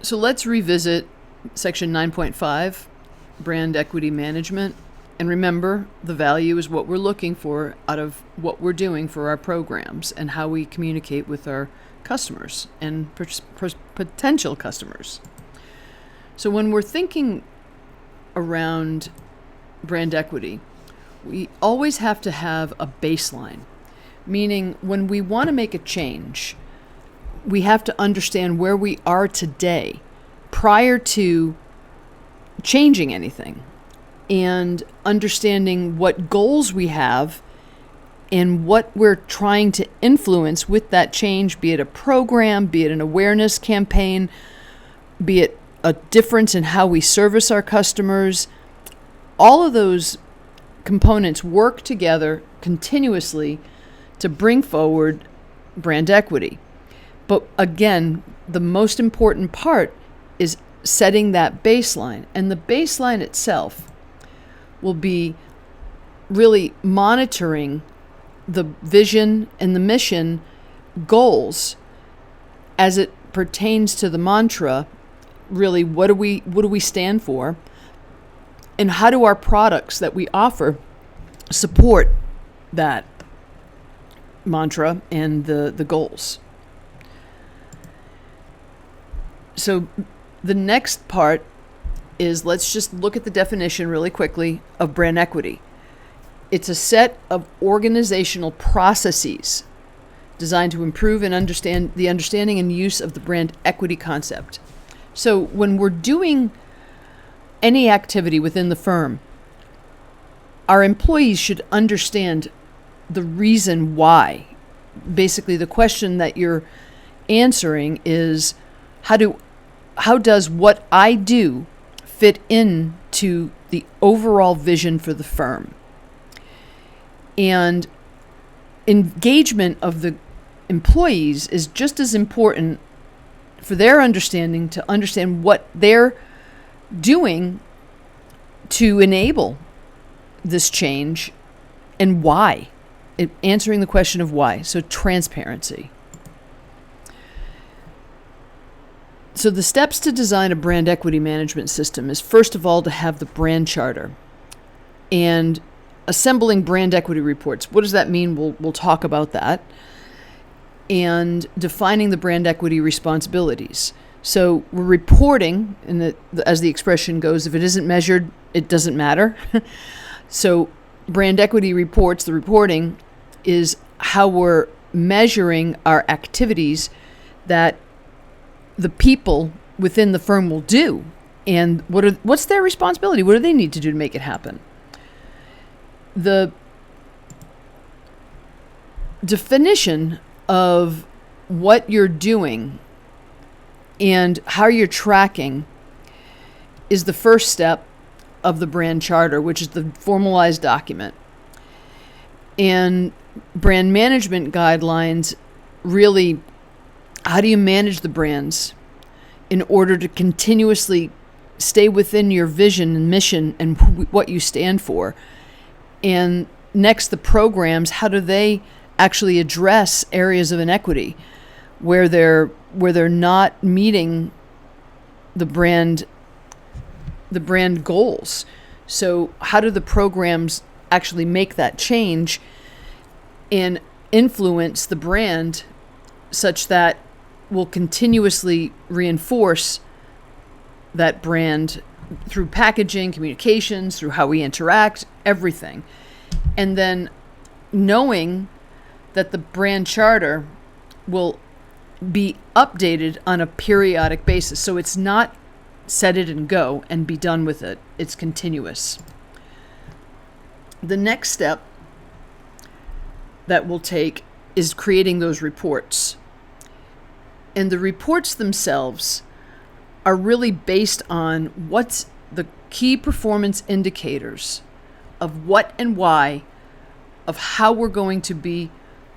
So let's revisit section 9.5, brand equity management. And remember, the value is what we're looking for out of what we're doing for our programs and how we communicate with our customers and potential customers. So when we're thinking around brand equity, we always have to have a baseline, meaning when we want to make a change, we have to understand where we are today prior to changing anything, and understanding what goals we have and what we're trying to influence with that change, be it a program, be it an awareness campaign, be it a difference in how we service our customers. All of those components work together continuously to bring forward brand equity. But again, the most important part is setting that baseline. And the baseline itself will be really monitoring the vision and the mission goals as it pertains to the mantra. Really, what do we stand for? And how do our products that we offer support that mantra and the goals? So the next part is, let's just look at the definition really quickly of brand equity. It's a set of organizational processes designed to improve and understand the understanding and use of the brand equity concept. So when we're doing any activity within the firm, our employees should understand the reason why. Basically, the question that you're answering is, how does what I do fit into the overall vision for the firm? And engagement of the employees is just as important for their understanding, to understand what they're doing to enable this change and why. Answering the question of why. So transparency. So the steps to design a brand equity management system is, first of all, to have the brand charter and assembling brand equity reports. What does that mean? We'll talk about that. And defining the brand equity responsibilities. So we're reporting, and as the expression goes, if it isn't measured, it doesn't matter. So brand equity reports, the reporting, is how we're measuring our activities that the people within the firm will do, and what's their responsibility? What do they need to do to make it happen? The definition of what you're doing and how you're tracking is the first step of the brand charter, which is the formalized document. And brand management guidelines really, how do you manage the brands in order to continuously stay within your vision and mission and what you stand for? And next, the programs, how do they actually address areas of inequity where they're not meeting the brand goals? So how do the programs actually make that change and influence the brand such that will continuously reinforce that brand through packaging, communications, through how we interact, everything. And then knowing that the brand charter will be updated on a periodic basis. So it's not set it and go and be done with it. It's continuous. The next step that we'll take is creating those reports. And the reports themselves are really based on what's the key performance indicators of what and why, of how we're going to be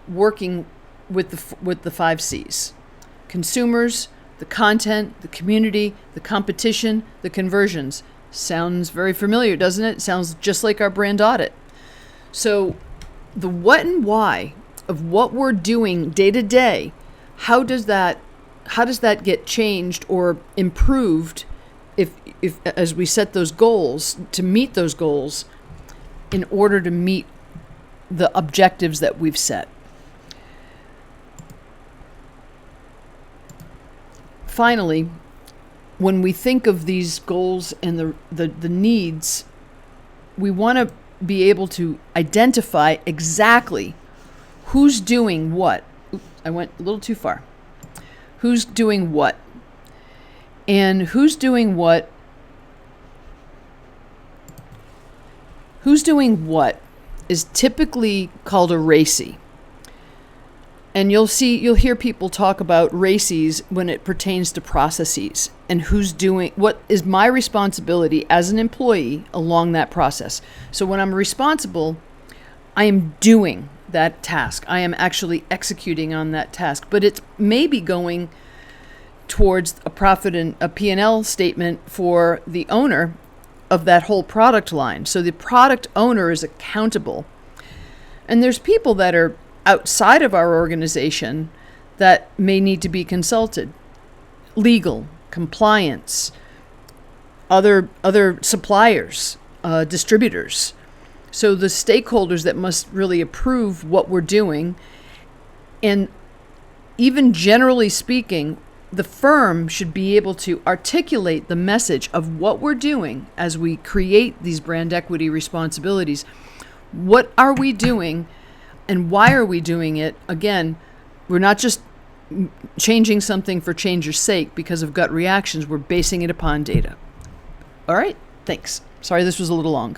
working with the 5 C's. Consumers, the content, the community, the competition, the conversions. Sounds very familiar, doesn't it? Sounds just like our brand audit. So the what and why of what we're doing day to day, how does that get changed or improved if as we set those goals to meet those goals in order to meet the objectives that we've set? Finally, when we think of these goals and the needs, we want to be able to identify exactly who's doing what. Oops, I went a little too far. Who's doing what? And who's doing what is typically called a RACI. And you'll hear people talk about RACIs when it pertains to processes and who's doing what is my responsibility as an employee along that process. So when I'm responsible, I am doing that task. I am actually executing on that task, but it's maybe going towards a profit and a P&L statement for the owner of that whole product line. So the product owner is accountable. And there's people that are outside of our organization that may need to be consulted. Legal, compliance, other suppliers, distributors. So the stakeholders that must really approve what we're doing, and even generally speaking, the firm should be able to articulate the message of what we're doing as we create these brand equity responsibilities. What are we doing and why are we doing it? Again, we're not just changing something for change's sake because of gut reactions. We're basing it upon data. All right, thanks. Sorry this was a little long.